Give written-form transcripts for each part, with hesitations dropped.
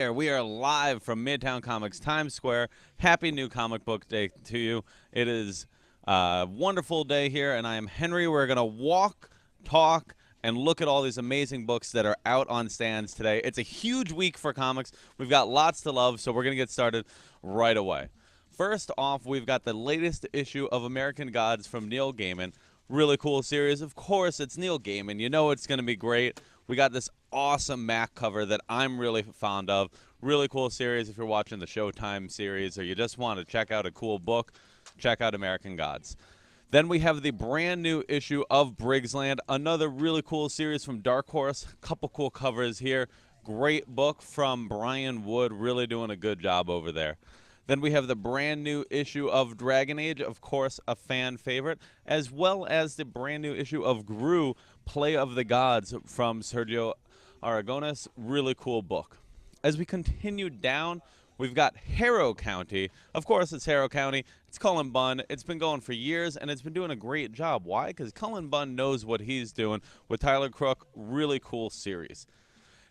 There, we are live from Midtown Comics, Times Square. Happy New Comic Book Day to you. It is a wonderful day here, and I am Henry. We're going to walk, talk, and look at all these amazing books that are out on stands today. It's a huge week for comics. We've got lots to love, so we're going to get started right away. First off, we've got the latest issue of American Gods from Neil Gaiman. Really cool series. Of course, it's Neil Gaiman. You know it's going to be great. We got this awesome Mac cover that I'm really fond of. Really cool series if you're watching the Showtime series or you just want to check out a cool book, check out American Gods. Then we have the brand new issue of Briggsland, another really cool series from Dark Horse. Couple cool covers here. Great book from Brian Wood, really doing a good job over there. Then we have the brand new issue of Dragon Age, of course, a fan favorite, as well as the brand new issue of Gru, Play of the Gods from Sergio Aragones. Really cool book. As we continue down, we've got Harrow County. Of course, it's Harrow County. It's Cullen Bunn. It's been going for years, and it's been doing a great job. Why? Because Cullen Bunn knows what he's doing with Tyler Crook. Really cool series.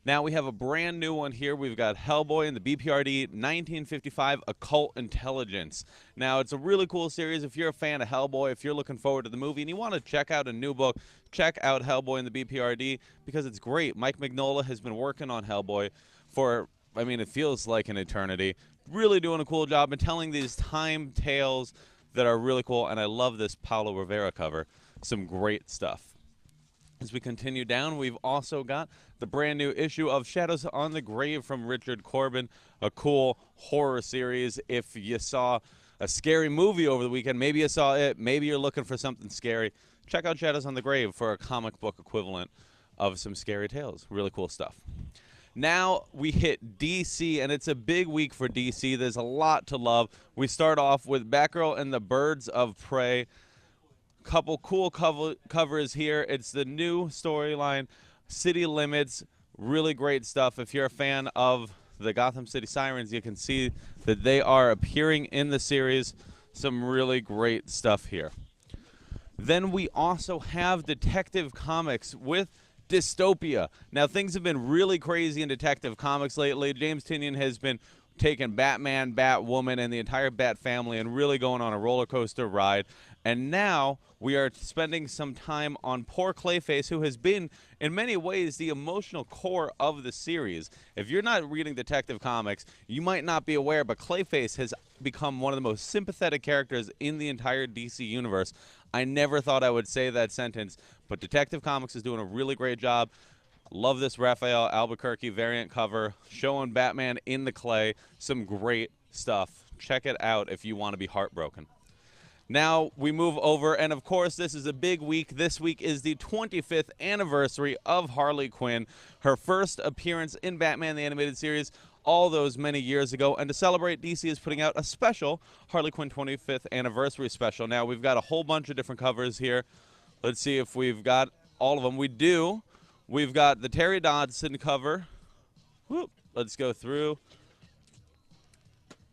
Now we have a brand new one here. We've got Hellboy and the BPRD 1955 Occult Intelligence. Now it's a really cool series. If you're a fan of Hellboy, if you're looking forward to the movie and you want to check out a new book, check out Hellboy and the BPRD because it's great. Mike Mignola has been working on Hellboy for, it feels like an eternity. Really doing a cool job and telling these time tales that are really cool. And I love this Paulo Rivera cover. Some great stuff. As we continue down, we've also got the brand new issue of Shadows on the Grave from Richard Corbin, a cool horror series. If you saw a scary movie over the weekend, maybe you saw it, maybe you're looking for something scary, check out Shadows on the Grave for a comic book equivalent of some scary tales. Really cool stuff. Now we hit DC, and it's a big week for DC. There's a lot to love. We start off with Batgirl and the Birds of Prey. Couple cool covers here. It's the new storyline, City Limits. Really great stuff. If you're a fan of the Gotham City Sirens, you can see that they are appearing in the series. Some really great stuff here. Then we also have Detective Comics with Dystopia. Now, things have been really crazy in Detective Comics lately. James Tynion has been taking Batman, Batwoman, and the entire Bat family and really going on a roller coaster ride. And now we are spending some time on poor Clayface, who has been, in many ways, the emotional core of the series. If you're not reading Detective Comics, you might not be aware, but Clayface has become one of the most sympathetic characters in the entire DC universe. I never thought I would say that sentence, but Detective Comics is doing a really great job. Love this Raphael Albuquerque variant cover showing Batman in the clay. Some great stuff. Check it out if you want to be heartbroken. Now we move over, and of course this is a big week. This week is the 25th anniversary of Harley Quinn, her first appearance in Batman the Animated Series all those many years ago. And to celebrate, DC is putting out a special Harley Quinn 25th anniversary special. Now we've got a whole bunch of different covers here. Let's see if we've got all of them. We do. We've got the Terry Dodson cover. Whoop. Let's go through.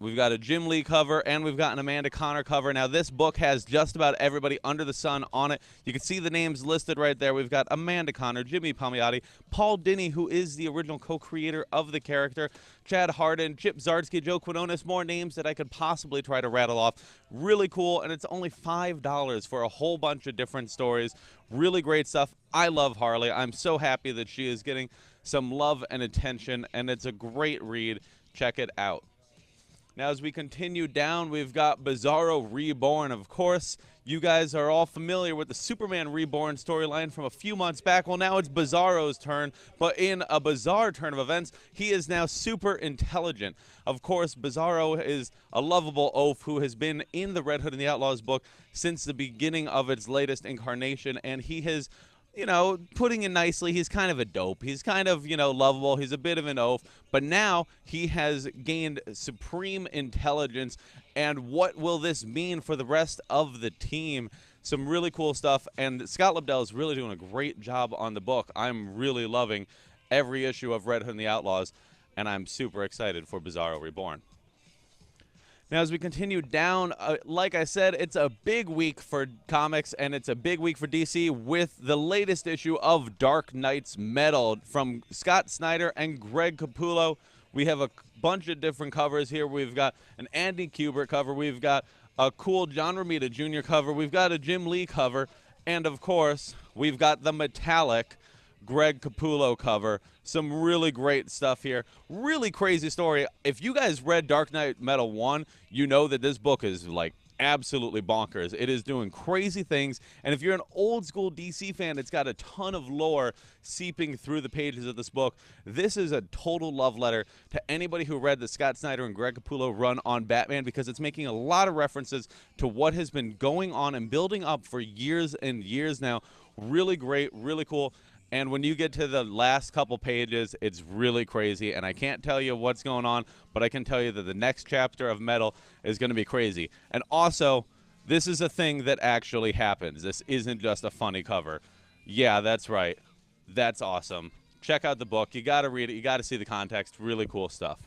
We've got a Jim Lee cover, and we've got an Amanda Connor cover. Now, this book has just about everybody under the sun on it. You can see the names listed right there. We've got Amanda Connor, Jimmy Palmiotti, Paul Dini, who is the original co-creator of the character, Chad Hardin, Chip Zdarsky, Joe Quinones, more names that I could possibly try to rattle off. Really cool, and it's only $5 for a whole bunch of different stories. Really great stuff. I love Harley. I'm so happy that she is getting some love and attention, and it's a great read. Check it out. Now, as we continue down, we've got Bizarro Reborn. Of course, you guys are all familiar with the Superman Reborn storyline from a few months back. Well, now it's Bizarro's turn, but in a bizarre turn of events, he is now super intelligent. Of course, Bizarro is a lovable oaf who has been in the Red Hood and the Outlaws book since the beginning of its latest incarnation, and he has, putting it nicely, he's kind of a dope. He's kind of, lovable. He's a bit of an oaf. But now he has gained supreme intelligence. And what will this mean for the rest of the team? Some really cool stuff. And Scott Lobdell is really doing a great job on the book. I'm really loving every issue of Red Hood and the Outlaws. And I'm super excited for Bizarro Reborn. Now, as we continue down, like I said, it's a big week for comics, and it's a big week for DC with the latest issue of Dark Knight's Metal from Scott Snyder and Greg Capullo. We have a bunch of different covers here. We've got an Andy Kubert cover. We've got a cool John Romita Jr. cover. We've got a Jim Lee cover. And, of course, we've got the metallic Greg Capullo cover. Some really great stuff here. Really crazy story. If you guys read Dark Knight Metal 1, you know that this book is, like, absolutely bonkers. It is doing crazy things, and if you're an old school DC fan, it's got a ton of lore seeping through the pages of this book. This is a total love letter to anybody who read the Scott Snyder and Greg Capullo run on Batman, because it's making a lot of references to what has been going on and building up for years and years now. Really great, really cool. And when you get to the last couple pages, it's really crazy. And I can't tell you what's going on, but I can tell you that the next chapter of Metal is going to be crazy. And also, this is a thing that actually happens. This isn't just a funny cover. Yeah, that's right. That's awesome. Check out the book. You got to read it. You got to see the context. Really cool stuff.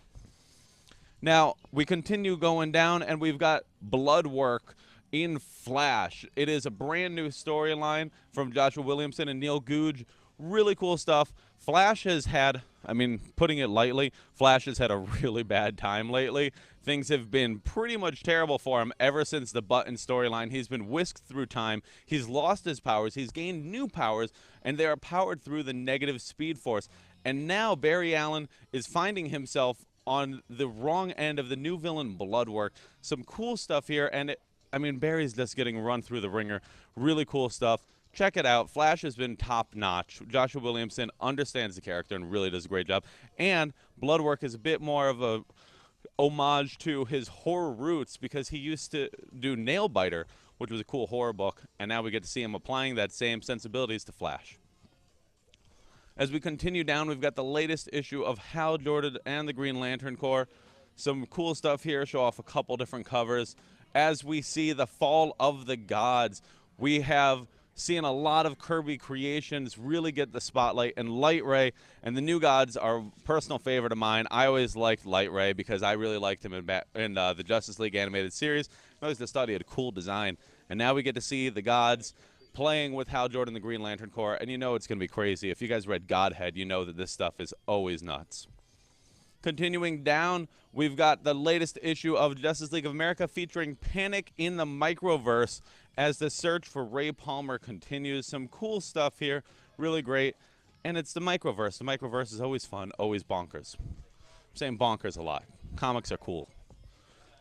Now, we continue going down, and we've got Blood Work in Flash. It is a brand new storyline from Joshua Williamson and Neil Googe. Really cool stuff. Flash has had, I mean, putting it lightly, Flash has had a really bad time lately. Things have been pretty much terrible for him ever since the Button storyline. He's been whisked through time. He's lost his powers. He's gained new powers, and they are powered through the negative Speed Force. And now Barry Allen is finding himself on the wrong end of the new villain Bloodwork. Some cool stuff here, and I mean, Barry's just getting run through the ringer. Really cool stuff. Check it out. Flash has been top-notch. Joshua Williamson understands the character and really does a great job. And Bloodwork is a bit more of a homage to his horror roots, because he used to do Nailbiter, which was a cool horror book, and now we get to see him applying that same sensibilities to Flash. As we continue down, we've got the latest issue of Hal Jordan and the Green Lantern Corps. Some cool stuff here. Show off a couple different covers. As we see the fall of the gods, we have seen a lot of Kirby creations really get the spotlight, and Light Ray and the New Gods are a personal favorite of mine. I always liked Light Ray because I really liked him in the Justice League animated series. I always just thought he had a cool design. And now we get to see the gods playing with Hal Jordan, the Green Lantern Corps, and you know it's going to be crazy. If you guys read Godhead, you know that this stuff is always nuts. Continuing down, we've got the latest issue of Justice League of America featuring Panic in the Microverse as the search for Ray Palmer continues. Some cool stuff here, really great. And it's the Microverse. The Microverse is always fun, always bonkers. I'm saying bonkers a lot. Comics are cool.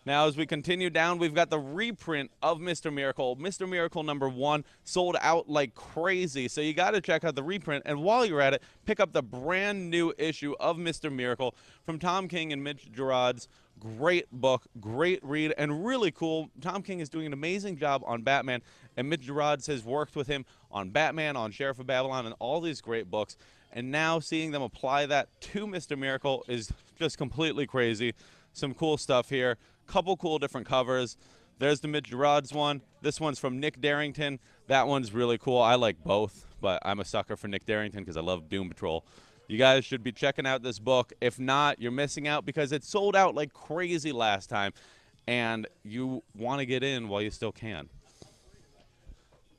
Now, as we continue down, we've got the reprint of Mr. Miracle. Mr. Miracle #1 sold out like crazy, so you got to check out the reprint. And while you're at it, pick up the brand new issue of Mr. Miracle from Tom King and Mitch Gerads. Great book, great read, and really cool. Tom King is doing an amazing job on Batman, and Mitch Gerads has worked with him on Batman, on Sheriff of Babylon, and all these great books. And now seeing them apply that to Mr. Miracle is just completely crazy. Some cool stuff here. Couple cool different covers. There's the Mitch Gerads one. This one's from Nick Darrington. That one's really cool. I like both, but I'm a sucker for Nick Darrington because I love Doom Patrol. You guys should be checking out this book. If not, you're missing out because it sold out like crazy last time, and you want to get in while you still can.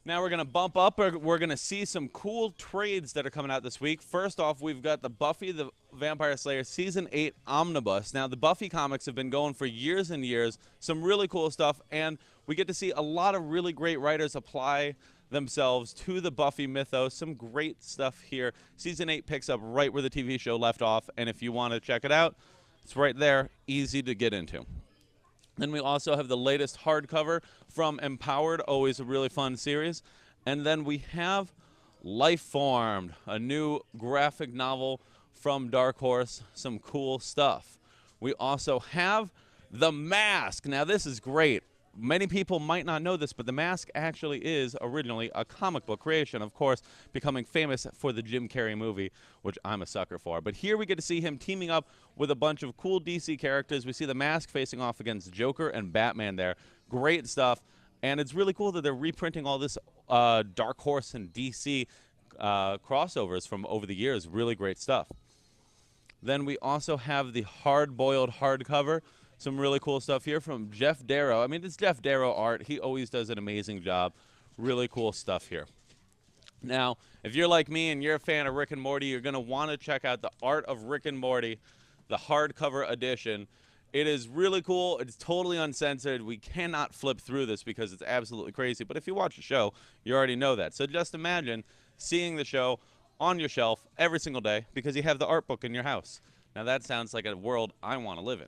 Now we're going to bump up. We're going to see some cool trades that are coming out this week. First off, we've got the Buffy the Vampire Slayer Season 8 Omnibus. Now, the Buffy comics have been going for years and years. Some really cool stuff, and we get to see a lot of really great writers apply themselves to the Buffy mythos. Some great stuff here. Season 8 picks up right where the TV show left off, and if you want to check it out, it's right there, easy to get into. Then we also have the latest hardcover from Empowered, always a really fun series. And then we have Life Formed, a new graphic novel from Dark Horse, some cool stuff. We also have The Mask. Now this is great. Many people might not know this, but The Mask actually is originally a comic book creation, of course, becoming famous for the Jim Carrey movie, which I'm a sucker for. But here we get to see him teaming up with a bunch of cool DC characters. We see The Mask facing off against Joker and Batman there. Great stuff. And it's really cool that they're reprinting all this Dark Horse and DC crossovers from over the years. Really great stuff. Then we also have the hard-boiled hardcover. Some really cool stuff here from Jeff Darrow. I mean, it's Jeff Darrow art. He always does an amazing job. Really cool stuff here. Now, if you're like me and you're a fan of Rick and Morty, you're going to want to check out the Art of Rick and Morty the hardcover edition. It is really cool. It's totally uncensored. We cannot flip through this because it's absolutely crazy. But if you watch the show, you already know that. So just imagine seeing the show on your shelf every single day because you have the art book in your house. Now that sounds like a world I want to live in.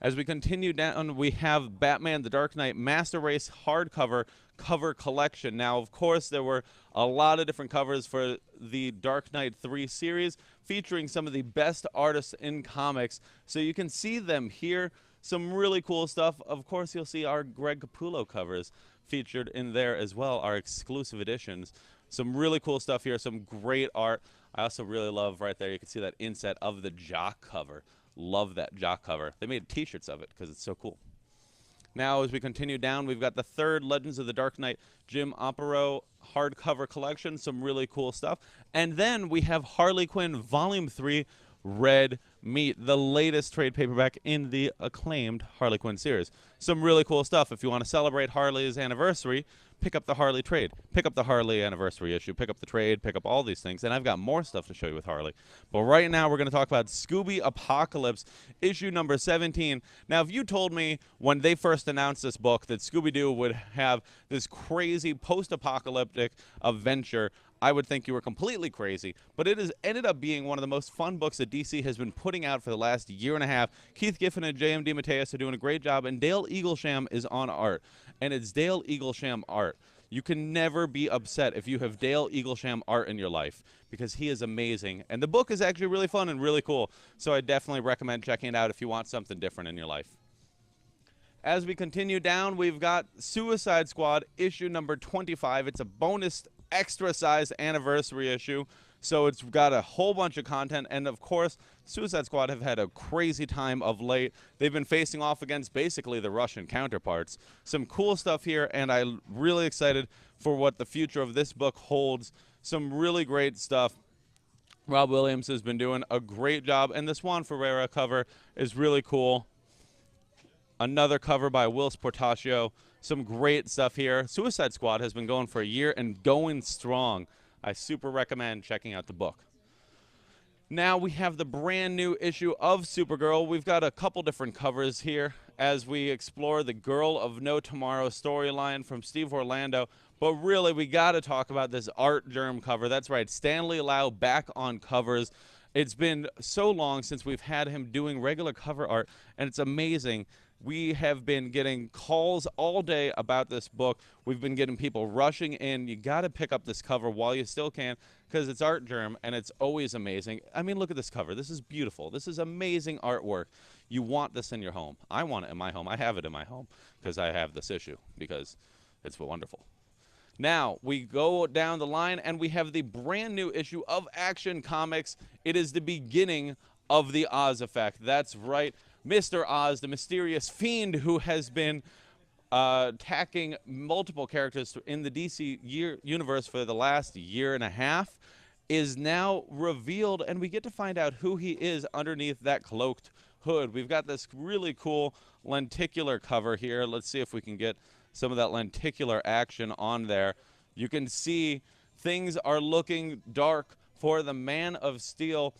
As we continue down, we have Batman The Dark Knight Master Race hardcover cover collection. Now, of course, there were a lot of different covers for the Dark Knight 3 series featuring some of the best artists in comics. So you can see them here. Some really cool stuff. Of course, you'll see our Greg Capullo covers featured in there as well, our exclusive editions. Some really cool stuff here, some great art. I also really love right there, you can see that inset of the Jock cover. Love that Jock cover. They made t-shirts of it because it's so cool. Now, as we continue down, we've got the third Legends of the Dark Knight Jim Aparo hardcover collection. Some really cool stuff. And then we have Harley Quinn Volume 3 Red Meat, the latest trade paperback in the acclaimed Harley Quinn series. Some really cool stuff. If you want to celebrate Harley's anniversary, pick up the Harley trade. Pick up the Harley anniversary issue. Pick up the trade. Pick up all these things. And I've got more stuff to show you with Harley. But right now, we're going to talk about Scooby Apocalypse, issue number 17. Now, if you told me when they first announced this book that Scooby-Doo would have this crazy post-apocalyptic adventure, I would think you were completely crazy, but it has ended up being one of the most fun books that DC has been putting out for the last year and a half. Keith Giffen and J.M. DeMatteis are doing a great job, and Dale Eaglesham is on art. And it's Dale Eaglesham art. You can never be upset if you have Dale Eaglesham art in your life, because he is amazing. And the book is actually really fun and really cool, so I definitely recommend checking it out if you want something different in your life. As we continue down, we've got Suicide Squad, issue number 25. It's a bonus extra-sized anniversary issue, so it's got a whole bunch of content. And, of course, Suicide Squad have had a crazy time of late. They've been facing off against basically the Russian counterparts. Some cool stuff here, and I'm really excited for what the future of this book holds. Some really great stuff. Rob Williams has been doing a great job, and this Juan Ferreira cover is really cool. Another cover by Will Portacio. Some great stuff here. Suicide Squad has been going for a year and going strong. I super recommend checking out the book. Now we have the brand new issue of Supergirl. We've got a couple different covers here as we explore the Girl of No Tomorrow storyline from Steve Orlando. But really, we got to talk about this Art Germ cover. That's right, Stanley Lau back on covers. It's been so long since we've had him doing regular cover art, and it's amazing. We have been getting calls all day about this book. We've been getting people rushing in. You got to pick up this cover while you still can, because it's Art Germ, and it's always amazing. I mean, look at this cover. This is beautiful. This is amazing artwork. You want this in your home. I want it in my home. I have it in my home because I have this issue, because it's wonderful. Now, we go down the line, and we have the brand new issue of Action Comics. It is the beginning of the Oz Effect. That's right. Mr. Oz, the mysterious fiend who has been attacking multiple characters in the DC universe for the last year and a half, is now revealed, and we get to find out who he is underneath that cloaked hood. We've got this really cool lenticular cover here. Let's see if we can get some of that lenticular action on there. You can see things are looking dark for the Man of Steel,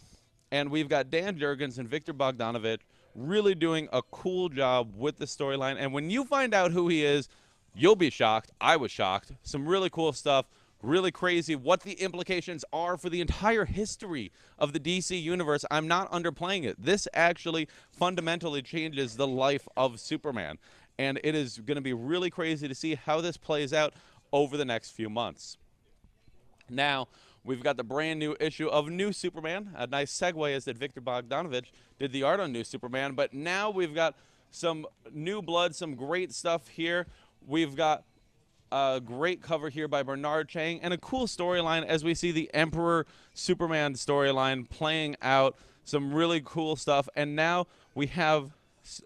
and we've got Dan Jurgens and Victor Bogdanovich really doing a cool job with the storyline. And when you find out who he is, you'll be shocked. I was shocked. Some really cool stuff, really crazy. What the implications are for the entire history of the DC universe, I'm not underplaying it. This actually fundamentally changes the life of Superman. And it is going to be really crazy to see how this plays out over the next few months. Now, we've got the brand new issue of New Superman. A nice segue is that Victor Bogdanovich did the art on New Superman, but now we've got some new blood, some great stuff here. We've got a great cover here by Bernard Chang and a cool storyline as we see the Emperor Superman storyline playing out. Some really cool stuff. And now we have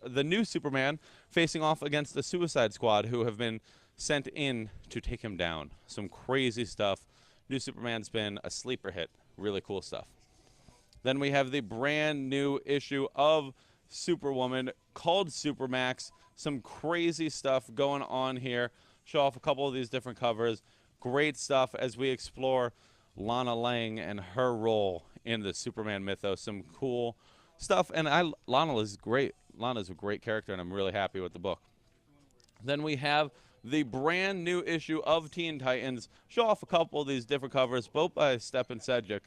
the new Superman facing off against the Suicide Squad, who have been sent in to take him down. Some crazy stuff. New Superman's been a sleeper hit. Really cool stuff. Then we have the brand new issue of Superwoman called Supermax. Some crazy stuff going on here. Show off a couple of these different covers. Great stuff as we explore Lana Lang and her role in the Superman mythos. Some cool stuff. And Lana is great. Lana's a great character, and I'm really happy with the book. Then we have the brand new issue of Teen Titans. Show off a couple of these different covers, both by Stepan Sedgwick,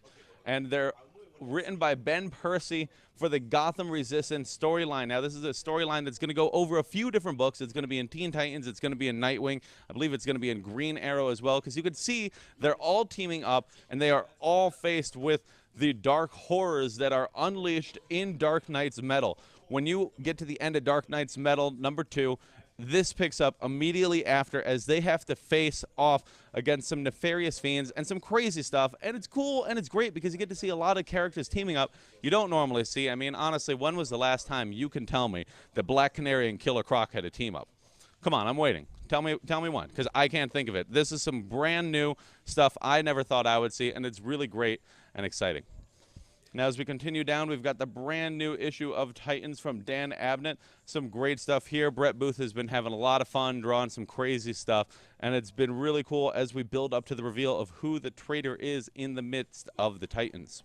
and they're written by Ben Percy for the Gotham Resistance storyline. Now, this is a storyline that's going to go over a few different books. It's going to be in Teen Titans. It's going to be in Nightwing. I believe it's going to be in Green Arrow as well, because you can see they're all teaming up, and they are all faced with the dark horrors that are unleashed in Dark Knight's Metal. When you get to the end of Dark Knight's Metal #2, this picks up immediately after, as they have to face off against some nefarious fiends and some crazy stuff. And it's cool and it's great because you get to see a lot of characters teaming up you don't normally see. I mean, honestly, when was the last time you can tell me that Black Canary and Killer Croc had a team up? Come on, I'm waiting. Tell me one, because I can't think of it. This is some brand new stuff I never thought I would see, and it's really great and exciting. Now, as we continue down, we've got the brand new issue of Titans from Dan Abnett. Some great stuff here. Brett Booth has been having a lot of fun drawing some crazy stuff, and it's been really cool as we build up to the reveal of who the traitor is in the midst of the Titans.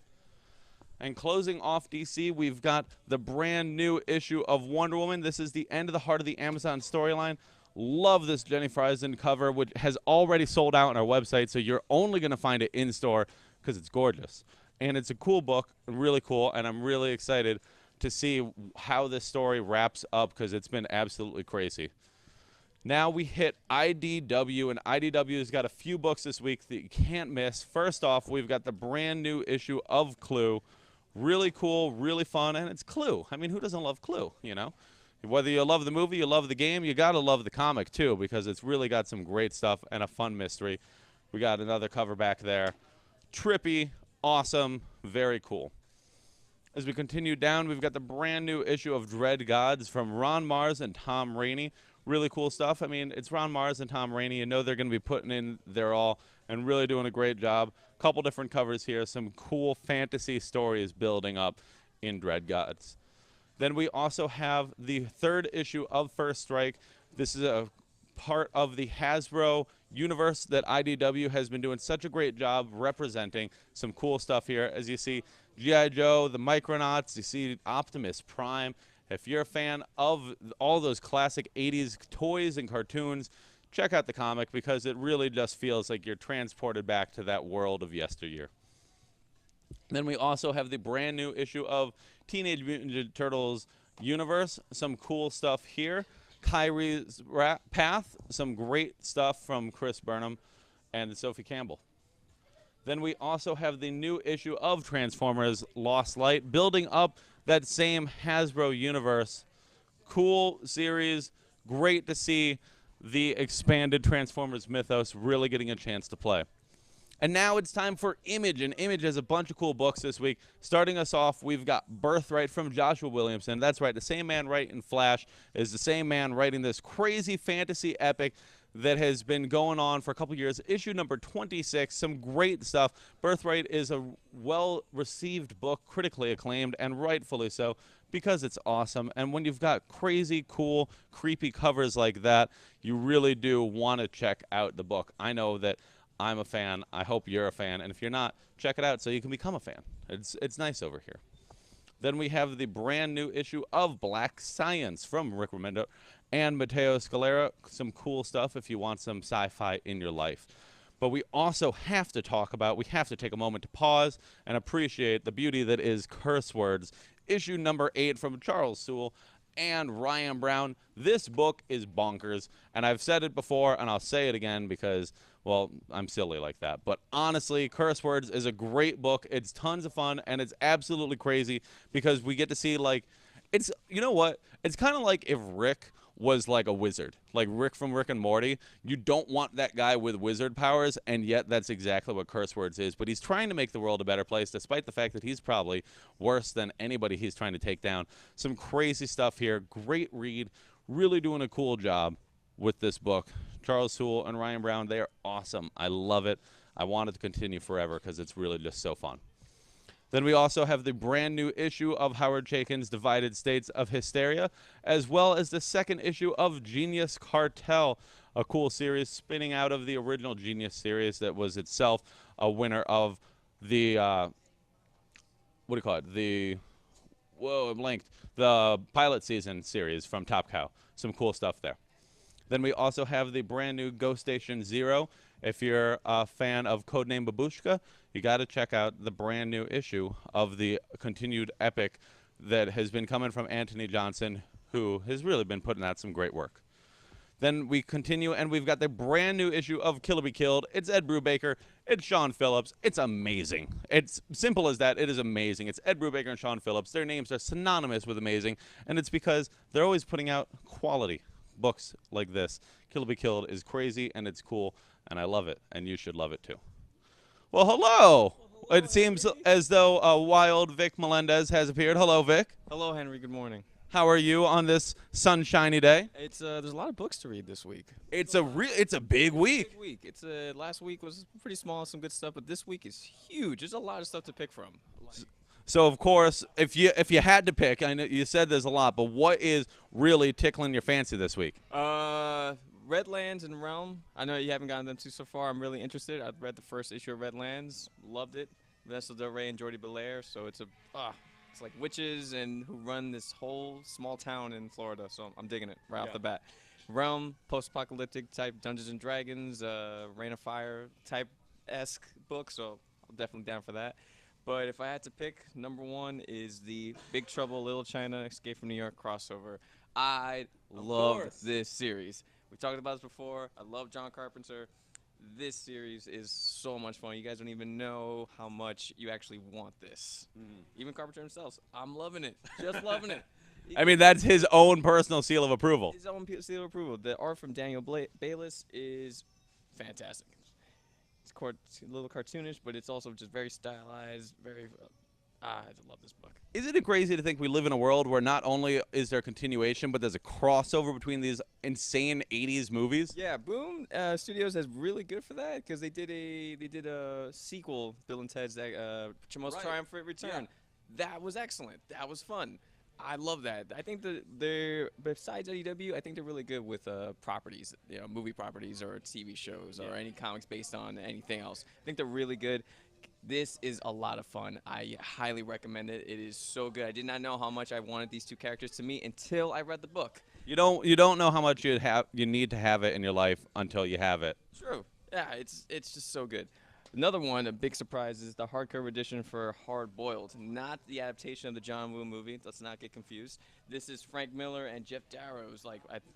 And closing off DC, we've got the brand new issue of Wonder Woman. This is the end of the Heart of the Amazon storyline. Love this Jenny Friesen cover, which has already sold out on our website, so you're only going to find it in store because it's gorgeous. And it's a cool book, really cool, and I'm really excited to see how this story wraps up because it's been absolutely crazy. Now we hit IDW, and IDW has got a few books this week that you can't miss. First off, we've got the brand new issue of Clue. Really cool, really fun, and it's Clue. I mean, who doesn't love Clue, you know? Whether you love the movie, you love the game, you got to love the comic too because it's really got some great stuff and a fun mystery. We got another cover back there. Trippy. Awesome, very cool. As we continue down, we've got the brand new issue of Dread Gods from Ron Mars and Tom Rainey. Really cool stuff. I mean, it's Ron Mars and Tom Rainey. You know they're going to be putting in their all and really doing a great job. Couple different covers here. Some cool fantasy stories building up in Dread Gods. Then we also have the third issue of First Strike. This is a part of the Hasbro universe that IDW has been doing such a great job representing. Some cool stuff here. As you see, G.I. Joe, the Micronauts, you see Optimus Prime. If you're a fan of all those classic 80s toys and cartoons, check out the comic because it really just feels like you're transported back to that world of yesteryear. Then we also have the brand new issue of Teenage Mutant Ninja Turtles Universe. Some cool stuff here. Kyrie's Path, some great stuff from Chris Burnham and Sophie Campbell. Then we also have the new issue of Transformers Lost Light, building up that same Hasbro universe. Cool series, great to see the expanded Transformers mythos really getting a chance to play. And now it's time for Image, and Image has a bunch of cool books this week. Starting us off, we've got Birthright from Joshua Williamson. That's right, the same man writing Flash is the same man writing this crazy fantasy epic that has been going on for a couple years. Issue number 26, some great stuff. Birthright is a well-received book, critically acclaimed, and rightfully so, because it's awesome. And when you've got crazy, cool, creepy covers like that, you really do want to check out the book. I know that I'm a fan. I hope you're a fan. And if you're not, check it out so you can become a fan. It's nice over here. Then we have the brand new issue of Black Science from Rick Remender and Matteo Scalera. Some cool stuff if you want some sci-fi in your life. But we also have to talk about, we have to take a moment to pause and appreciate the beauty that is Curse Words, issue number 8 from Charles Soule and Ryan Brown. This book is bonkers, and I've said it before, and I'll say it again because, well, I'm silly like that. But honestly, Curse Words is a great book. It's tons of fun, and it's absolutely crazy because we get to see, like, it's, you know what? It's kind of like if Rick was like a wizard, like Rick from Rick and Morty. You don't want that guy with wizard powers, and yet that's exactly what Curse Words is. But he's trying to make the world a better place, despite the fact that he's probably worse than anybody he's trying to take down. Some crazy stuff here. Great read. Really doing a cool job with this book. Charles Soule and Ryan Brown, they are awesome. I love it. I want it to continue forever because it's really just so fun. Then we also have the brand new issue of Howard Chaykin's Divided States of Hysteria, as well as the second issue of Genius Cartel, a cool series spinning out of the original Genius series that was itself a winner of the, what do you call it? whoa, I'm blanked. The pilot season series from Top Cow. Some cool stuff there. Then we also have the brand new Ghost Station Zero. If you're a fan of Codename Babushka, you got to check out the brand new issue of the continued epic that has been coming from Anthony Johnson, who has really been putting out some great work. Then we continue, and we've got the brand new issue of Kill or Be Killed. It's Ed Brubaker. It's Sean Phillips. It's amazing. It's simple as that. It is amazing. It's Ed Brubaker and Sean Phillips. Their names are synonymous with amazing, and it's because they're always putting out quality books like this. Kill or Be Killed is crazy, and it's cool, and I love it, and you should love it too. Well, hello. It seems as though a wild Vic Melendez has appeared. Hello, Vic. Hello, Henry. Good morning. How are you on this sunshiny day? It's there's a lot of books to read this week. It's a big week. It's last week was pretty small, some good stuff, but this week is huge. There's a lot of stuff to pick from. So of course, if you had to pick, I know you said there's a lot, but what is really tickling your fancy this week? Redlands and Realm. I know you haven't gotten them to so far. I'm really interested. I've read the first issue of Redlands, loved it. Vanessa Del Rey and Jordi Belair. So it's it's like witches and who run this whole small town in Florida. So I'm digging it right off the bat. Realm, post-apocalyptic type Dungeons and Dragons, Reign of Fire type esque book. So I'm definitely down for that. But if I had to pick, number one is the Big Trouble Little China Escape from New York crossover. I love this series. We talked about this before. I love John Carpenter. This series is so much fun. You guys don't even know how much you actually want this. Even Carpenter himself, I'm loving it. Just loving it. I mean, that's his own personal seal of approval. His own seal of approval. The art from Daniel Bayliss is fantastic. It's a little cartoonish, but it's also just very stylized, very... I love this book. Isn't it crazy to think we live in a world where not only is there continuation, but there's a crossover between these insane 80s movies? Yeah, Boom Studios is really good for that because they did a sequel, Bill and Ted's Most Triumphant Return. Yeah. That was excellent. That was fun. I love that. I think they're besides IDW, I think they're really good with properties, movie properties or TV shows or any comics based on anything else. I think they're really good. This is a lot of fun. I highly recommend it. It is so good. I did not know how much I wanted these two characters to meet until I read the book. You don't know how much you need to have it in your life until you have it. True. Yeah, it's just so good. Another one, a big surprise, is the hardcover edition for Hard Boiled. Not the adaptation of the John Woo movie. Let's not get confused. This is Frank Miller and Jeff Darrow's.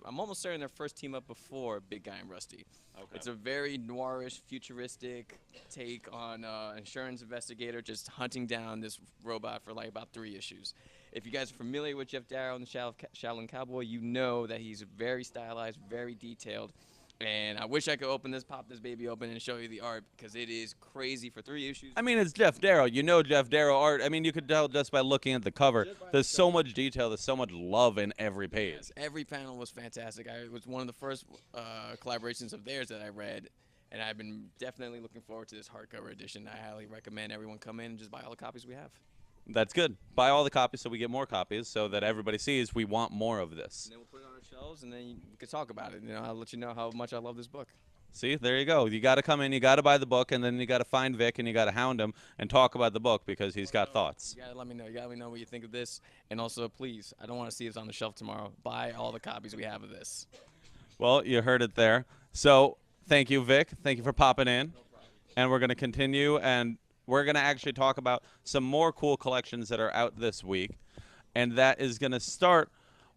I'm almost certain their first team up before Big Guy and Rusty. Okay. It's a very noirish, futuristic take on an insurance investigator just hunting down this robot for about 3 issues. If you guys are familiar with Jeff Darrow and the Shaolin Cowboy, you know that he's very stylized, very detailed. And I wish I could pop this baby open and show you the art because it is crazy for 3 issues. I mean, it's Jeff Darrow. You know Jeff Darrow art. I mean, you could tell just by looking at the cover. There's so much detail. There's so much love in every page. Yes, every panel was fantastic. It was one of the first collaborations of theirs that I read, and I've been definitely looking forward to this hardcover edition. I highly recommend everyone come in and just buy all the copies we have. That's good. Buy all the copies so we get more copies so that everybody sees we want more of this. And then we'll put it on our shelves, and then we can talk about it. I'll let you know how much I love this book. See, there you go. You got to come in, you got to buy the book, and then you got to find Vic, and you got to hound him and talk about the book because he's got thoughts. You got to let me know. You got to let me know what you think of this. And also, please, I don't want to see this on the shelf tomorrow. Buy all the copies we have of this. Well, you heard it there. So thank you, Vic. Thank you for popping in. No problem. And we're going to continue, and we're going to actually talk about some more cool collections that are out this week. And that is going to start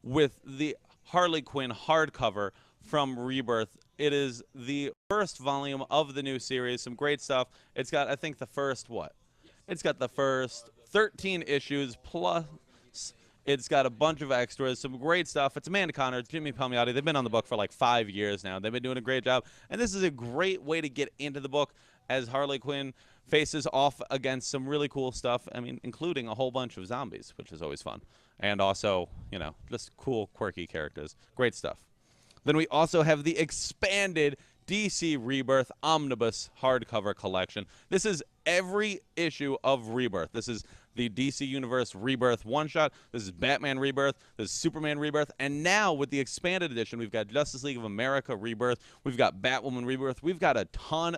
with the Harley Quinn hardcover from Rebirth. It is the first volume of the new series. Some great stuff. It's got, I think, the first, what? It's got the first 13 issues, plus it's got a bunch of extras, some great stuff. It's Amanda Connor, Jimmy Palmiotti. They've been on the book for like 5 years now. They've been doing a great job. And this is a great way to get into the book as Harley Quinn faces off against some really cool stuff, I mean, including a whole bunch of zombies, which is always fun. And also, just cool, quirky characters. Great stuff. Then we also have the expanded DC Rebirth Omnibus hardcover collection. This is every issue of Rebirth. This is the DC Universe Rebirth one-shot. This is Batman Rebirth. This is Superman Rebirth. And now with the expanded edition, we've got Justice League of America Rebirth. We've got Batwoman Rebirth. We've got a ton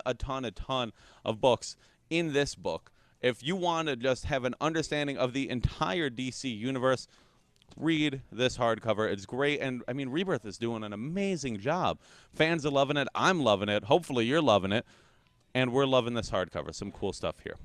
of books in this book. If you want to just have an understanding of the entire DC universe, read this hardcover. It's great, and I mean, Rebirth is doing an amazing job. Fans are loving it. I'm loving it. Hopefully you're loving it, and we're loving this hardcover. Some cool stuff here.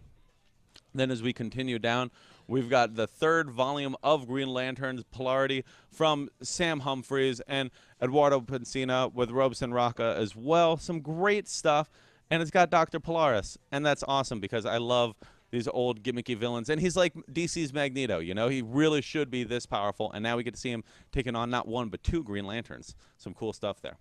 Then as we continue down, we've got the 3rd volume of Green Lantern's Polarity from Sam Humphries and Eduardo Pencina with Robson Rocca as well. Some great stuff, and it's got Dr. Polaris, and that's awesome because I love these old gimmicky villains, and he's like DC's Magneto, you know? He really should be this powerful, and now we get to see him taking on not 1 but 2 Green Lanterns. Some cool stuff there.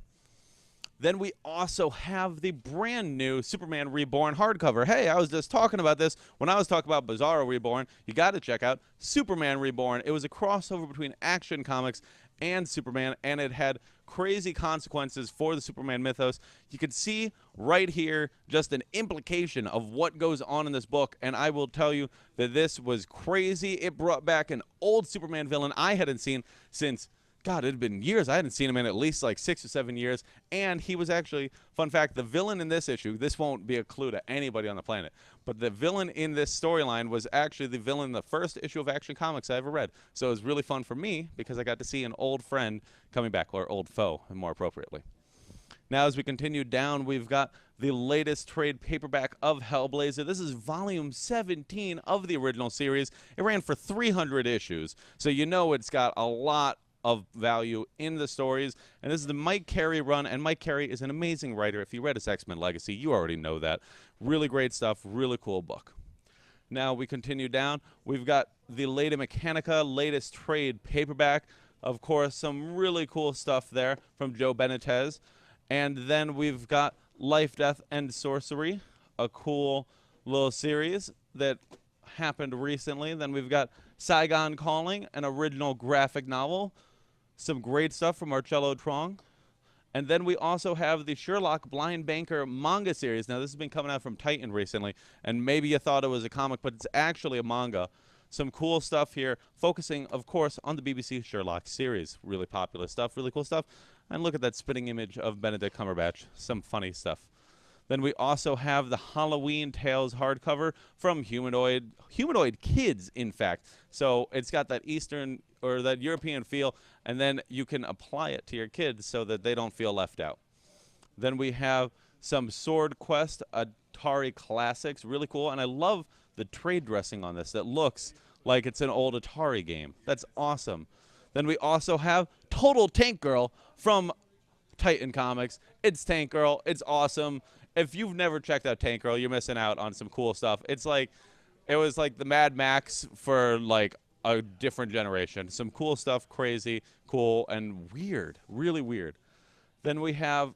Then we also have the brand new Superman Reborn hardcover. Hey, I was just talking about this when I was talking about Bizarro Reborn. You got to check out Superman Reborn. It was a crossover between Action Comics and Superman, and it had crazy consequences for the Superman mythos. You can see right here just an implication of what goes on in this book, and I will tell you that this was crazy. It brought back an old Superman villain I hadn't seen since, God, it had been years. I hadn't seen him in at least like 6 or 7 years. And he was actually, fun fact, the villain in this issue, this won't be a clue to anybody on the planet, but the villain in this storyline was actually the villain in the first issue of Action Comics I ever read. So it was really fun for me because I got to see an old friend coming back, or old foe, more appropriately. Now, as we continue down, we've got the latest trade paperback of Hellblazer. This is volume 17 of the original series. It ran for 300 issues, so you know it's got a lot of value in the stories. And this is the Mike Carey run, and Mike Carey is an amazing writer. If you read his X-Men Legacy, you already know that. Really great stuff, really cool book. Now we continue down. We've got the Lady Mechanica latest trade paperback. Of course, some really cool stuff there from Joe Benitez. And then we've got Life, Death, and Sorcery, a cool little series that happened recently. Then we've got Saigon Calling, an original graphic novel. Some great stuff from Marcello Trong. And then we also have the Sherlock Blind Banker manga series. Now, this has been coming out from Titan recently, and maybe you thought it was a comic, but it's actually a manga. Some cool stuff here, focusing, of course, on the BBC Sherlock series. Really popular stuff, really cool stuff. And look at that spitting image of Benedict Cumberbatch. Some funny stuff. Then we also have the Halloween Tales hardcover from Humanoid Kids, in fact. So it's got that Eastern or that European feel, and then you can apply it to your kids so that they don't feel left out. Then we have some Sword Quest Atari Classics, really cool, and I love the trade dressing on this that looks like it's an old Atari game. That's awesome. Then we also have Total Tank Girl from Titan Comics. It's Tank Girl. It's awesome. If you've never checked out Tank Girl, you're missing out on some cool stuff. It's like, it was like the Mad Max for like a different generation. Some cool stuff, crazy, cool, and weird, really weird. Then we have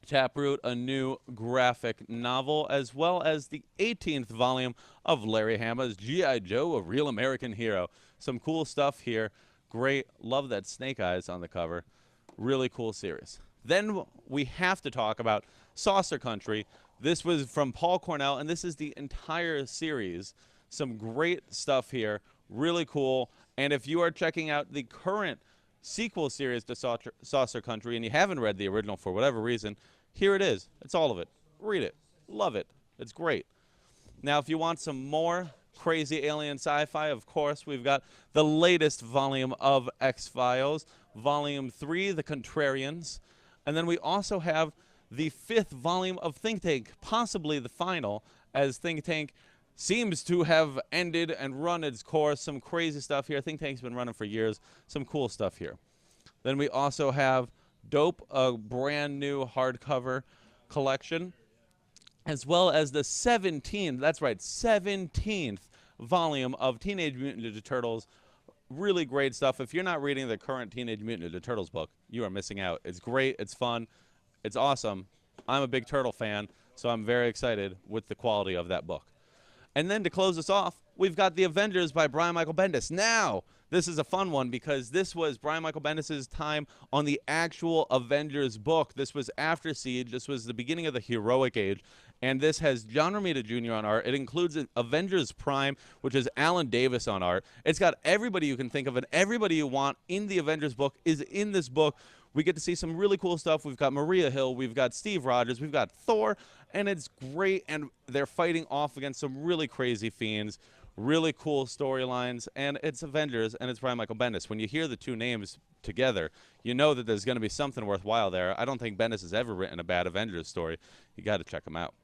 Taproot, a new graphic novel, as well as the 18th volume of Larry Hama's G.I. Joe, A Real American Hero. Some cool stuff here. Great. Love that Snake Eyes on the cover. Really cool series. Then we have to talk about Saucer Country. This was from Paul Cornell, and this is the entire series. Some great stuff here. Really cool. And if you are checking out the current sequel series to Saucer Country and you haven't read the original for whatever reason, here it is. It's all of it. Read it. Love it. It's great. Now, if you want some more crazy alien sci-fi, of course, we've got the latest volume of X-Files, Volume 3, The Contrarians. And then we also have the 5th volume of Think Tank, possibly the final, as Think Tank seems to have ended and run its course. Some crazy stuff here. Think Tank's been running for years. Some cool stuff here. Then we also have Dope, a brand new hardcover collection, as well as the 17th, that's right, 17th volume of Teenage Mutant Ninja Turtles. Really great stuff. If you're not reading the current Teenage Mutant Ninja Turtles book, you are missing out. It's great. It's fun. It's awesome. I'm a big Turtle fan, so I'm very excited with the quality of that book. And then to close us off, we've got The Avengers by Brian Michael Bendis. Now, this is a fun one because this was Brian Michael Bendis' time on the actual Avengers book. This was after Siege. This was the beginning of the heroic age. And this has John Romita Jr. on art. It includes Avengers Prime, which is Alan Davis on art. It's got everybody you can think of, and everybody you want in the Avengers book is in this book we get to see some really cool stuff. We've got Maria Hill, we've got Steve Rogers, we've got Thor, and it's great. And they're fighting off against some really crazy fiends, really cool storylines, and it's Avengers, and it's Brian Michael Bendis. When you hear the two names together, you know that there's going to be something worthwhile there. I don't think Bendis has ever written a bad Avengers story. You got to check him out.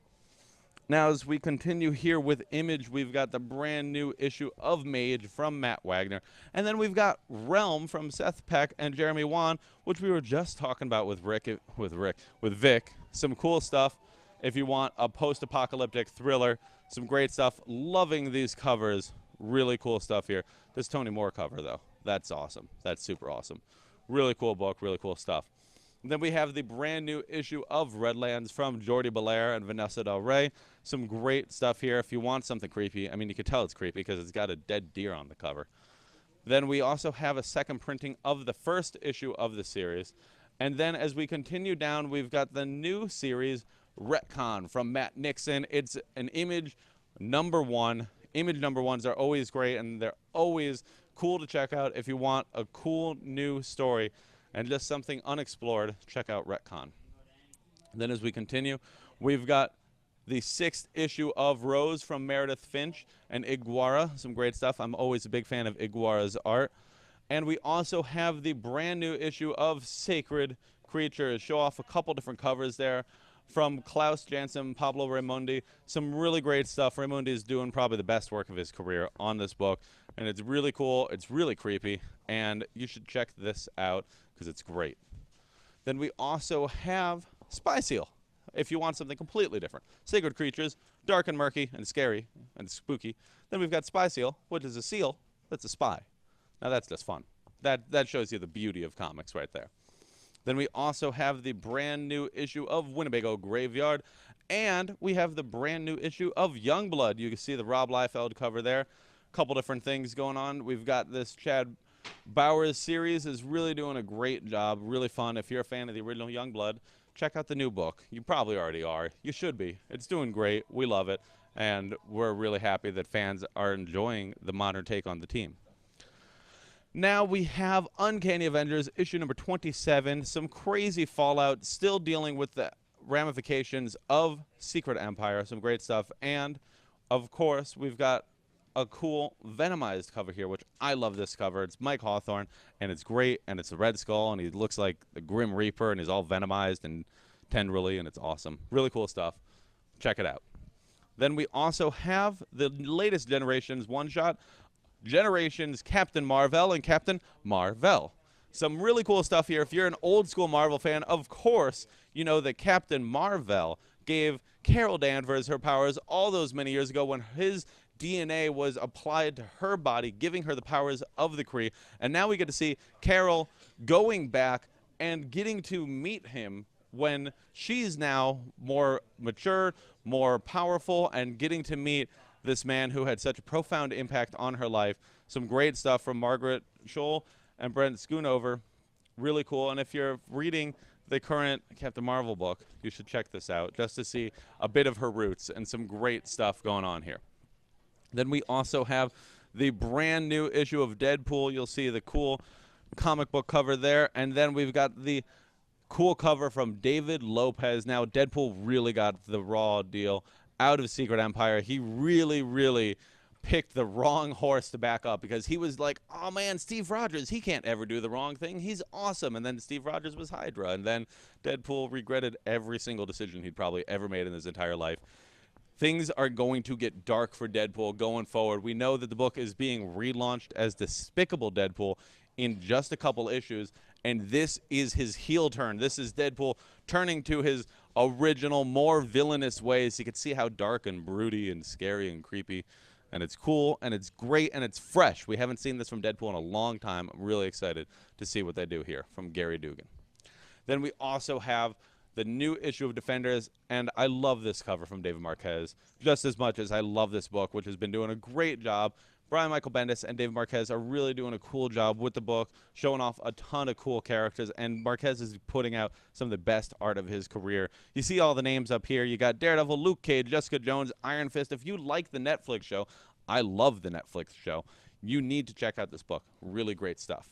Now, as we continue here with Image, we've got the brand new issue of Mage from Matt Wagner. And then we've got Realm from Seth Peck and Jeremy Wan, which we were just talking about with Vic. Some cool stuff if you want a post-apocalyptic thriller. Some great stuff. Loving these covers. Really cool stuff here. This Tony Moore cover, though. That's awesome. That's super awesome. Really cool book. Really cool stuff. Then we have the brand new issue of Redlands from Jordi Belair and Vanessa Del Rey. Some great stuff here. If you want something creepy, I mean, you can tell it's creepy because it's got a dead deer on the cover. Then we also have a second printing of the first issue of the series. And then as we continue down, we've got the new series, Retcon, from Matt Nixon. It's an Image #1. Image #1s are always great, and they're always cool to check out. If you want a cool new story and just something unexplored, check out Retcon. Then as we continue, we've got the 6th issue of Rose from Meredith Finch and Iguara. Some great stuff. I'm always a big fan of Iguara's art. And we also have the brand new issue of Sacred Creatures. Show off a couple different covers there from Klaus Janson, Pablo Raimondi. Some really great stuff. Raimondi is doing probably the best work of his career on this book. And it's really cool. It's really creepy. And you should check this out because it's great. Then we also have Spy Seal, if you want something completely different. Sacred Creatures, dark and murky and scary and spooky. Then we've got Spy Seal, which is a seal that's a spy. Now that's just fun. That shows you the beauty of comics right there. Then we also have the brand new issue of Winnebago Graveyard. And we have the brand new issue of Youngblood. You can see the Rob Liefeld cover there. A couple different things going on. We've got this Chad Bowers series is really doing a great job. Really fun. If you're a fan of the original Youngblood, check out the new book. You probably already are. You should be. It's doing great. We love it. And we're really happy that fans are enjoying the modern take on the team. Now we have Uncanny Avengers, issue number 27. Some crazy fallout, still dealing with the ramifications of Secret Empire. Some great stuff. And, of course, we've got a cool Venomized cover here, which I love this cover. It's Mike Hawthorne, and it's great, and it's a Red Skull, and he looks like the Grim Reaper, and he's all venomized and tenderly, and it's awesome. Really cool stuff. Check it out. Then we also have the latest Generations one-shot, Generations Captain Marvel and Captain Marvel. Some really cool stuff here. If you're an old-school Marvel fan, of course, you know that Captain Marvel gave Carol Danvers her powers all those many years ago when his DNA was applied to her body, giving her the powers of the Kree. And now we get to see Carol going back and getting to meet him when she's now more mature, more powerful, and getting to meet this man who had such a profound impact on her life. Some great stuff from Margaret Scholl and Brent Schoonover. Really cool. And if you're reading the current Captain Marvel book, you should check this out just to see a bit of her roots and some great stuff going on here. Then we also have the brand new issue of Deadpool. You'll see the cool comic book cover there. And then we've got the cool cover from David Lopez. Now, Deadpool really got the raw deal out of Secret Empire. He really, really picked the wrong horse to back up because he was like, oh man, Steve Rogers, he can't ever do the wrong thing. He's awesome. And then Steve Rogers was Hydra. And then Deadpool regretted every single decision he'd probably ever made in his entire life. Things are going to get dark for Deadpool going forward. We know that the book is being relaunched as Despicable Deadpool in just a couple issues, and this is his heel turn. This is Deadpool turning to his original, more villainous ways. You can see how dark and broody and scary and creepy, and it's cool, and it's great, and it's fresh. We haven't seen this from Deadpool in a long time. I'm really excited to see what they do here from Gary Dugan. Then we also have the new issue of Defenders, and I love this cover from David Marquez just as much as I love this book, which has been doing a great job. Brian Michael Bendis and David Marquez are really doing a cool job with the book, showing off a ton of cool characters, and Marquez is putting out some of the best art of his career. You see all the names up here. You got Daredevil, Luke Cage, Jessica Jones, Iron Fist. If you like the Netflix show, I love the Netflix show, you need to check out this book. Really great stuff.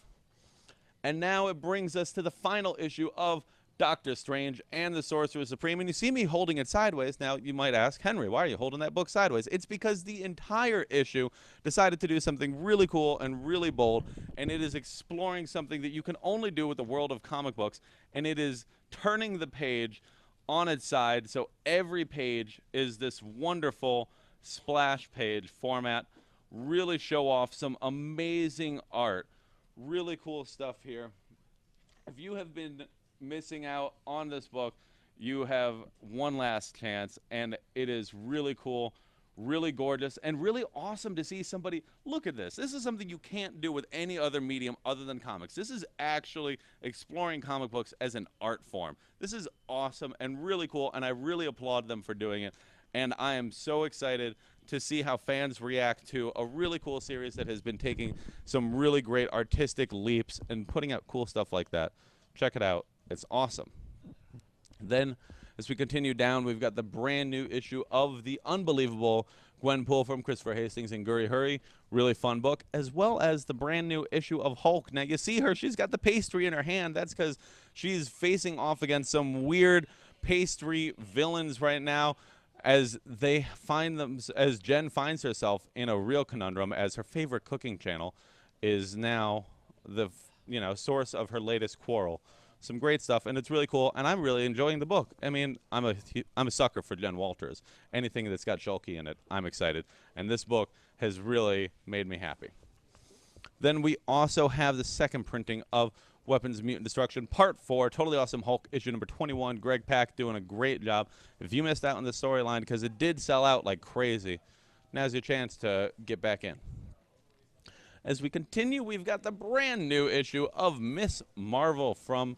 And now it brings us to the final issue of Doctor Strange and the Sorcerer Supreme. And you see me holding it sideways. Now, you might ask, Henry, why are you holding that book sideways? It's because the entire issue decided to do something really cool and really bold, and it is exploring something that you can only do with the world of comic books, and it is turning the page on its side, so every page is this wonderful splash page format. Really show off some amazing art. Really cool stuff here. If you have been missing out on this book, you have one last chance, and it is really cool, really gorgeous, and really awesome to see somebody look at this. This is something you can't do with any other medium other than comics. This is actually exploring comic books as an art form. This is awesome and really cool, and I really applaud them for doing it. And I am so excited to see how fans react to a really cool series that has been taking some really great artistic leaps and putting out cool stuff like that. Check it out. It's awesome. Then, as we continue down, we've got the brand new issue of the unbelievable Gwenpool from Christopher Hastings and Guri Hurry. Really fun book, as well as the brand new issue of Hulk. Now, you see her. She's got the pastry in her hand. That's because she's facing off against some weird pastry villains right now, as they find them, as Jen finds herself in a real conundrum, as her favorite cooking channel is now the source of her latest quarrel. Some great stuff, and it's really cool, and I'm really enjoying the book. I mean, I'm a sucker for Jen Walters. Anything that's got Shulky in it, I'm excited, and this book has really made me happy. Then we also have the second printing of Weapons of Mutant Destruction, Part 4, Totally Awesome Hulk, issue number 21. Greg Pak doing a great job. If you missed out on the storyline, because it did sell out like crazy, now's your chance to get back in. As we continue, we've got the brand new issue of Miss Marvel from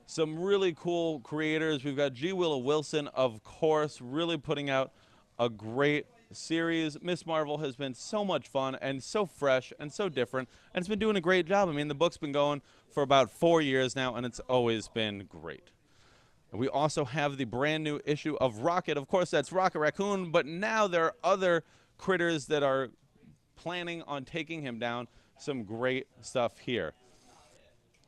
some really cool creators. We've got G. Willow Wilson, of course, really putting out a great series. Miss Marvel has been so much fun and so fresh and so different, and it's been doing a great job. I mean, the book's been going for about 4 years now, and it's always been great. We also have the brand new issue of Rocket. Of course, that's Rocket Raccoon, but now there are other critters that are planning on taking him down. Some great stuff here.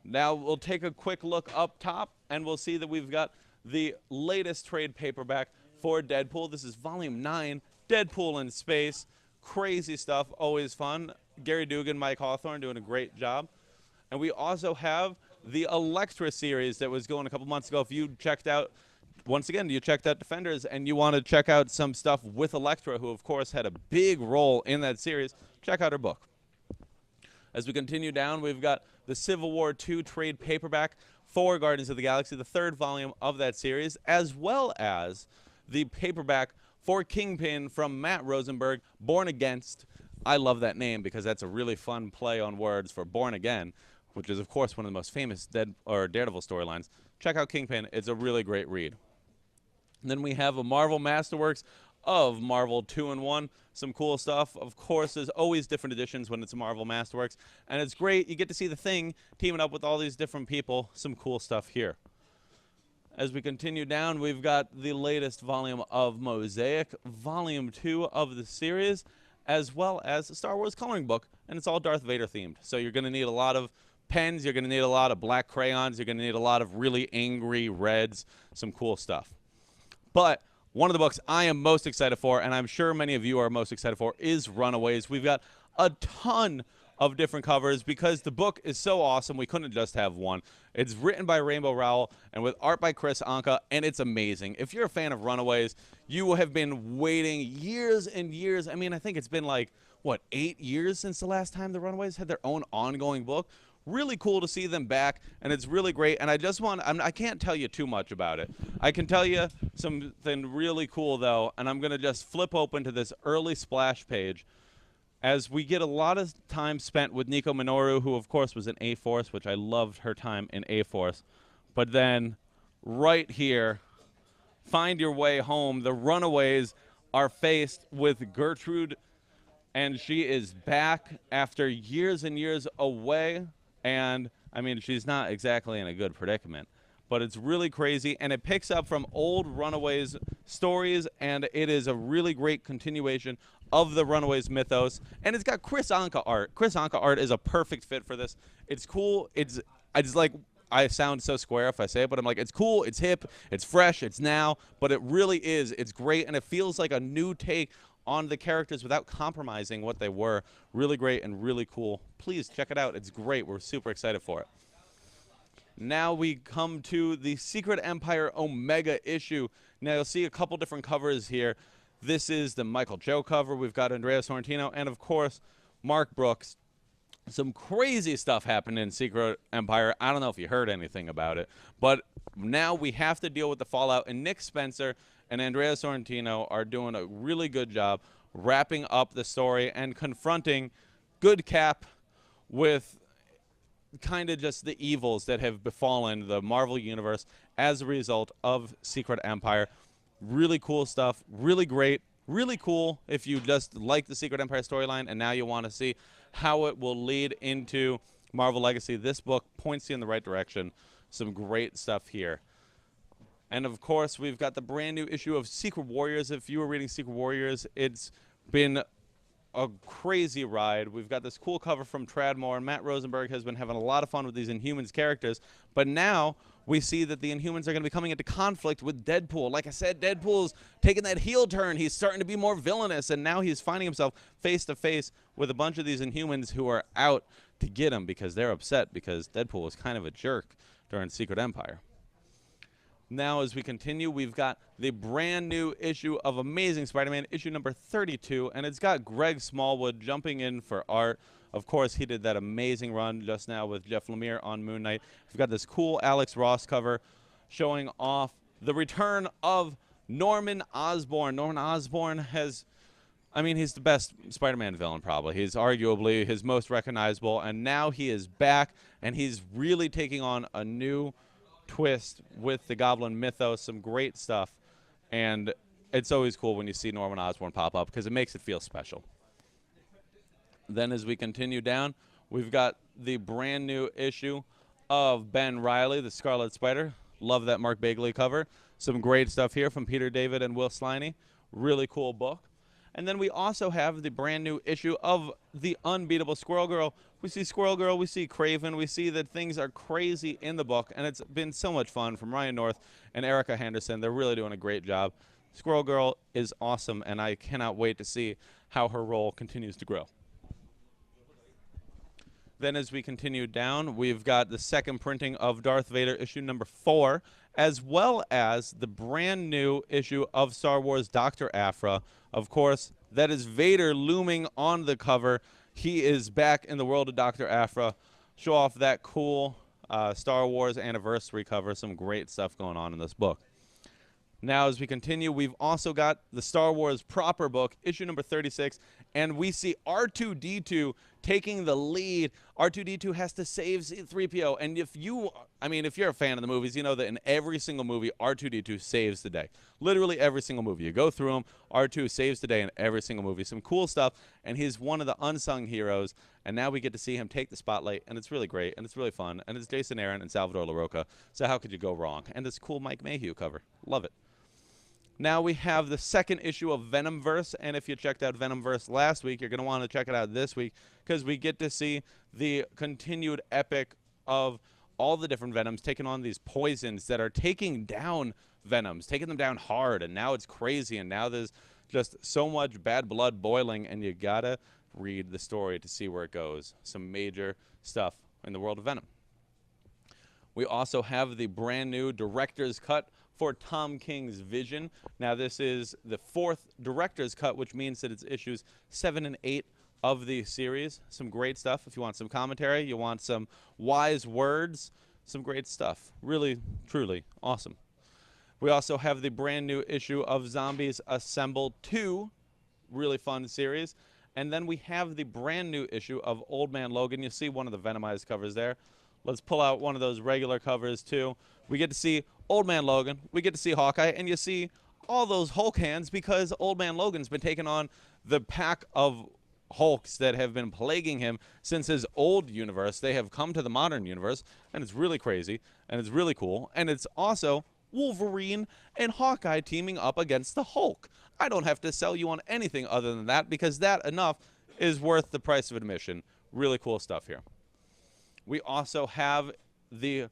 Now we'll take a quick look up top, and we'll see that we've got the latest trade paperback for Deadpool. This is Volume 9, Deadpool in Space. Crazy stuff, always fun. Gary Dugan, Mike Hawthorne doing a great job. And we also have the Elektra series that was going a couple months ago. If you checked out, once again, you checked out Defenders and you want to check out some stuff with Elektra, who of course had a big role in that series, check out her book. As we continue down, we've got the Civil War II trade paperback for Guardians of the Galaxy, the third volume of that series, as well as the paperback for Kingpin from Matt Rosenberg, Born Against. I love that name because that's a really fun play on words for Born Again, which is, of course, one of the most famous Daredevil storylines. Check out Kingpin. It's a really great read. And then we have a Marvel Masterworks of Marvel 2-in-1. Some cool stuff. Of course, there's always different editions when it's a Marvel Masterworks. And it's great. You get to see the Thing teaming up with all these different people. Some cool stuff here. As we continue down, we've got the latest volume of Mosaic, Volume 2 of the series, as well as a Star Wars coloring book. And it's all Darth Vader themed. So you're going to need a lot of pens. You're going to need a lot of black crayons. You're going to need a lot of really angry reds. Some cool stuff. But one of the books I am most excited for, and I'm sure many of you are most excited for, is Runaways. We've got a ton of different covers because the book is so awesome. We couldn't just have one. It's written by Rainbow Rowell and with art by Chris Anka, and it's amazing. If you're a fan of Runaways, you have been waiting years and years. I mean, I think it's been like, what, 8 years since the last time the Runaways had their own ongoing book. Really cool to see them back, and it's really great. And I can't tell you too much about it. I can tell you something really cool, though, and I'm going to just flip open to this early splash page as we get a lot of time spent with Nico Minoru, who, of course, was in A-Force, which I loved her time in A-Force. But then right here, Find Your Way Home, the Runaways are faced with Gertrude, and she is back after years and years away. And, I mean, she's not exactly in a good predicament, but it's really crazy, and it picks up from old Runaways stories, and it is a really great continuation of the Runaways mythos, and it's got Chris Anka art. Chris Anka art is a perfect fit for this. It's cool. It's I just like, I sound so square if I say it, but I'm like, it's cool, it's hip, it's fresh, it's now, but it really is. It's great, and it feels like a new take on the characters without compromising what they were. Really great and really cool. Please check it out. It's great. We're super excited for it. Now we come to the Secret Empire Omega issue. Now you'll see a couple different covers here. This is the Michael Joe cover. We've got Andrea Sorrentino and, of course, Mark Brooks. Some crazy stuff happened in Secret Empire. I don't know if you heard anything about it, but now we have to deal with the fallout, and Nick Spencer and Andrea Sorrentino are doing a really good job wrapping up the story and confronting Good Cap with kind of just the evils that have befallen the Marvel Universe as a result of Secret Empire. Really cool stuff, really great, really cool if you just like the Secret Empire storyline and now you want to see how it will lead into Marvel Legacy. This book points you in the right direction. Some great stuff here. And of course, we've got the brand new issue of Secret Warriors. If you were reading Secret Warriors, it's been a crazy ride. We've got this cool cover from Tradmore, and Matt Rosenberg has been having a lot of fun with these Inhumans characters. But now we see that the Inhumans are going to be coming into conflict with Deadpool. Like I said, Deadpool's taking that heel turn. He's starting to be more villainous, and now he's finding himself face to face with a bunch of these Inhumans who are out to get him because they're upset because Deadpool was kind of a jerk during Secret Empire. Now, as we continue, we've got the brand new issue of Amazing Spider-Man, issue number 32, and it's got Greg Smallwood jumping in for art. Of course, he did that amazing run just now with Jeff Lemire on Moon Knight. We've got this cool Alex Ross cover showing off the return of Norman Osborn. Norman Osborn has, I mean, he's the best Spider-Man villain probably. He's arguably his most recognizable, and now he is back, and he's really taking on a new twist with the Goblin mythos. Some great stuff, and it's always cool when you see Norman Osborn pop up because it makes it feel special. Then as we continue down, we've got the brand new issue of Ben Reilly, the Scarlet Spider. Love that Mark Bagley cover. Some great stuff here from Peter David and Will Sliney. Really cool book. And then we also have the brand new issue of The Unbeatable Squirrel Girl. We see Squirrel Girl, we see Craven, we see that things are crazy in the book, and it's been so much fun from Ryan North and Erica Henderson. They're really doing a great job. Squirrel Girl is awesome, and I cannot wait to see how her role continues to grow. Then as we continue down, we've got the second printing of Darth Vader, issue number 4, as well as the brand new issue of Star Wars Dr. Aphra. Of course, that is Vader looming on the cover. He is back in the world of Dr. Aphra. Show off that cool Star Wars anniversary cover. Some great stuff going on in this book. Now, as we continue, we've also got the Star Wars proper book, issue number 36, and we see R2-D2 taking the lead. R2-D2 has to save C-3PO, and if you're a fan of the movies, you know that in every single movie, R2-D2 saves the day. Literally every single movie. You go through them, R2 saves the day in every single movie. Some cool stuff, and he's one of the unsung heroes, and now we get to see him take the spotlight, and it's really great, and it's really fun, and it's Jason Aaron and Salvador LaRocca, so how could you go wrong? And this cool Mike Mayhew cover. Love it. Now we have the second issue of Venomverse, and if you checked out Venomverse last week, you're going to want to check it out this week because we get to see the continued epic of all the different Venoms taking on these poisons that are taking down Venoms, taking them down hard, and now it's crazy, and now there's just so much bad blood boiling, and you got to read the story to see where it goes. Some major stuff in the world of Venom. We also have the brand new director's cut for Tom King's Vision. Now this is the 4th director's cut, which means that it's issues 7 and 8 of the series. Some great stuff. If you want some commentary, you want some wise words, some great stuff. Really, truly awesome. We also have the brand new issue of Zombies Assemble 2, really fun series. And then we have the brand new issue of Old Man Logan. You see one of the Venomized covers there. Let's pull out one of those regular covers too. We get to see Old Man Logan, we get to see Hawkeye, and you see all those Hulk hands because Old Man Logan's been taking on the pack of Hulks that have been plaguing him since his old universe. They have come to the modern universe, and it's really crazy, and it's really cool, and it's also Wolverine and Hawkeye teaming up against the Hulk. I don't have to sell you on anything other than that because that enough is worth the price of admission. Really cool stuff here. We also have the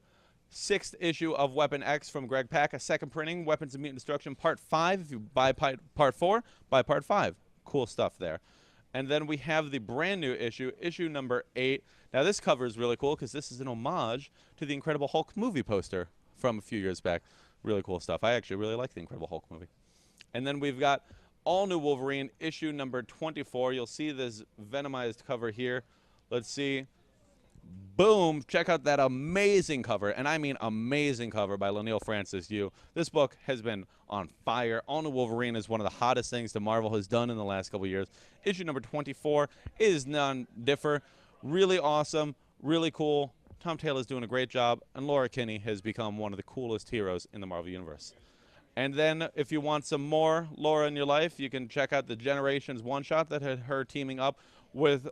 6th issue of Weapon X from Greg Pak, a second printing, Weapons of Mutant Destruction Part 5. If you buy Part 4, buy Part 5. Cool stuff there. And then we have the brand new issue number 8. Now this cover is really cool because this is an homage to the Incredible Hulk movie poster from a few years back. Really cool stuff. I actually really like the Incredible Hulk movie. And then we've got All New Wolverine, issue number 24. You'll see this Venomized cover here. Let's see. Boom. Check out that amazing cover, and I mean amazing cover by Leinil Francis Yu. This book has been on fire. All New Wolverine is one of the hottest things that Marvel has done in the last couple years. Issue number 24 is none differ. Really awesome, really cool. Tom Taylor's doing a great job, and Laura Kinney has become one of the coolest heroes in the Marvel Universe. And then if you want some more Laura in your life, you can check out the Generations one-shot that had her teaming up with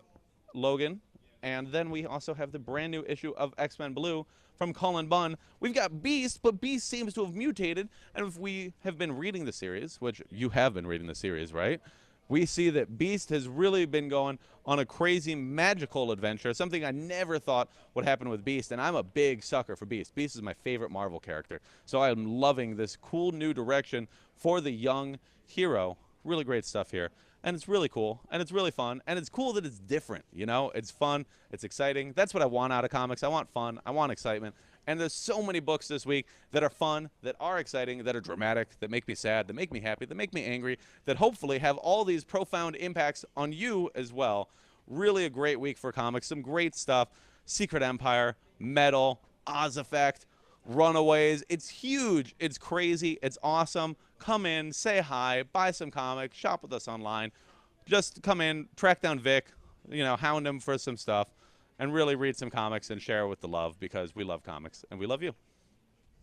Logan. And then we also have the brand new issue of X-Men Blue from Cullen Bunn. We've got Beast, but Beast seems to have mutated. And if we have been reading the series, which you have been reading the series, right? We see that Beast has really been going on a crazy magical adventure, something I never thought would happen with Beast. And I'm a big sucker for Beast. Beast is my favorite Marvel character. So I'm loving this cool new direction for the young hero. Really great stuff here. And it's really cool, and it's really fun, and it's cool that it's different, you know? It's fun, it's exciting. That's what I want out of comics. I want fun, I want excitement. And there's so many books this week that are fun, that are exciting, that are dramatic, that make me sad, that make me happy, that make me angry, that hopefully have all these profound impacts on you as well. Really a great week for comics. Some great stuff. Secret Empire, Metal, Oz Effect, Runaways. It's huge. It's crazy. It's awesome. Come in, say hi, buy some comics, shop with us online. Just come in, track down Vic, you know, hound him for some stuff, and really read some comics and share with the love, because we love comics and we love you.